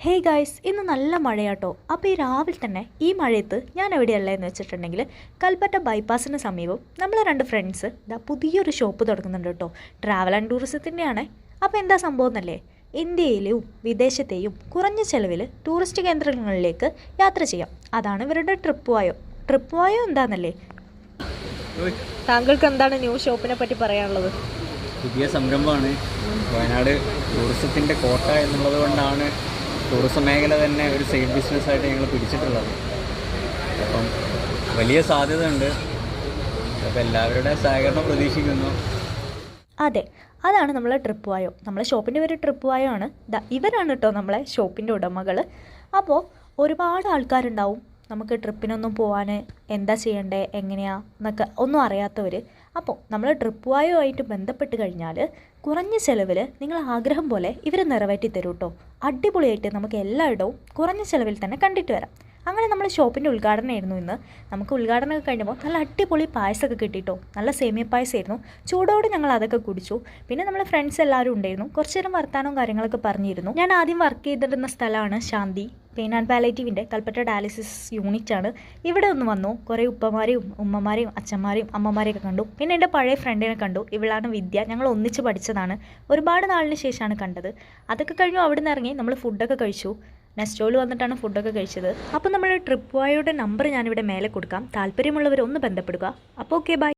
Hey guys, ഇന്ന് നല്ല മഴയാട്ടോ. അപ്പോൾ ഈ രാവിലെ തന്നെ ഈ മഴയത്ത് ഞാൻ എവിടെയുള്ളതെന്ന് വെച്ചിട്ടുണ്ടെങ്കിൽ കൽപ്പറ്റ ബൈപ്പാസിന് സമീപം നമ്മൾ രണ്ട് ഫ്രണ്ട്സ് പുതിയൊരു ഷോപ്പ് തുടങ്ങുന്നുണ്ട് കേട്ടോ. ട്രാവൽ ആൻഡ് ടൂറിസത്തിൻ്റെയാണ്. അപ്പോൾ എന്താ സംഭവം എന്നല്ലേ, ഇന്ത്യയിലെയും വിദേശത്തെയും കുറഞ്ഞ ചിലവിൽ ടൂറിസ്റ്റ് കേന്ദ്രങ്ങളിലേക്ക് യാത്ര ചെയ്യാം. അതാണ് ഇവരുടെ ട്രിപ്പ് വായോ എന്താണെന്നല്ലേ. താങ്കൾക്ക് എന്താണ് ന്യൂ ഷോപ്പിനെ പറ്റി പറയാനുള്ളത്? പുതിയ സംരംഭമാണ്. വയനാട് ടൂറിസത്തിൻ്റെ കോട്ട എന്നുള്ളത് കൊണ്ടാണ് ടൂറിസം മേഖല തന്നെ ഒരു സൈഡ് ബിസിനസ്സായിട്ട് ഞങ്ങൾ പിടിച്ചിട്ടുള്ളത്. അപ്പം വലിയ സാധ്യത ഉണ്ട്. അപ്പോൾ എല്ലാവരുടെ സഹകരണം പ്രതീക്ഷിക്കുന്നു. അതെ, അതാണ് നമ്മളെ ട്രിപ്പ് വായോ. നമ്മളെ ഷോപ്പിൻ്റെ പേര് ട്രിപ്പ് വായോ ആണ്. ഇവരാണ് കേട്ടോ നമ്മളെ ഷോപ്പിൻ്റെ ഉടമകൾ. അപ്പോൾ ഒരുപാട് ആൾക്കാരുണ്ടാവും നമുക്ക് ട്രിപ്പിനൊന്നും പോകാൻ എന്താ ചെയ്യണ്ടേ എങ്ങനെയാന്നൊക്കെ ഒന്നും അറിയാത്തവർ. അപ്പോൾ നമ്മൾ ട്രിപ്പ് വായോ ആയിട്ട് ബന്ധപ്പെട്ട് കഴിഞ്ഞാൽ കുറഞ്ഞ ചിലവിൽ നിങ്ങൾ ആഗ്രഹം പോലെ ഇവർ നിറവേറ്റി തരും കേട്ടോ. അടിപൊളിയായിട്ട് നമുക്ക് എല്ലായിടവും കുറഞ്ഞ ചിലവിൽ തന്നെ കണ്ടിട്ട് വരാം. അങ്ങനെ നമ്മൾ ഷോപ്പിൻ്റെ ഉദ്ഘാടനമായിരുന്നു ഇന്ന്. നമുക്ക് ഉദ്ഘാടനമൊക്കെ കഴിഞ്ഞപ്പോൾ നല്ല അടിപൊളി പായസമൊക്കെ കിട്ടിയിട്ടോ. നല്ല സേമിയ പായസമായിരുന്നു. ചൂടോട് ഞങ്ങൾ അതൊക്കെ കുടിച്ചു. പിന്നെ നമ്മളെ ഫ്രണ്ട്സ് എല്ലാവരും ഉണ്ടായിരുന്നു. കുറച്ച് നേരം വർത്താനവും കാര്യങ്ങളൊക്കെ പറഞ്ഞിരുന്നു. ഞാൻ ആദ്യം വർക്ക് ചെയ്തിരുന്ന സ്ഥലമാണ് ശാന്തി പെയിൻ ആൻഡ് പാലേറ്റീവിൻ്റെ കൽപ്പറ്റ ഡയാലിസിസ് യൂണിറ്റാണ്. ഇവിടെ ഒന്ന് വന്നു. കുറേ ഉപ്പമാരെയും ഉമ്മമാരെയും അച്ഛന്മാരെയും അമ്മമാരെയൊക്കെ കണ്ടു. പിന്നെ എൻ്റെ പഴയ ഫ്രണ്ടിനെ കണ്ടു. ഇവളാണ് വിദ്യ. ഞങ്ങൾ ഒന്നിച്ച് പഠിച്ചതാണ്. ഒരുപാട് നാളിന് ശേഷമാണ് കണ്ടത്. അതൊക്കെ കഴിഞ്ഞു അവിടെ നിന്ന് ഇറങ്ങി നമ്മൾ ഫുഡൊക്കെ കഴിച്ചു. നെസ്റ്റോയിൽ വന്നിട്ടാണ് ഫുഡൊക്കെ കഴിച്ചത്. അപ്പോൾ നമ്മൾ ട്രിപ്പ് വായോയുടെ നമ്പർ ഞാനിവിടെ മേലെ കൊടുക്കാം. താല്പര്യമുള്ളവർ ഒന്ന് ബന്ധപ്പെടുക. അപ്പോൾ ഓക്കെ, ബൈ.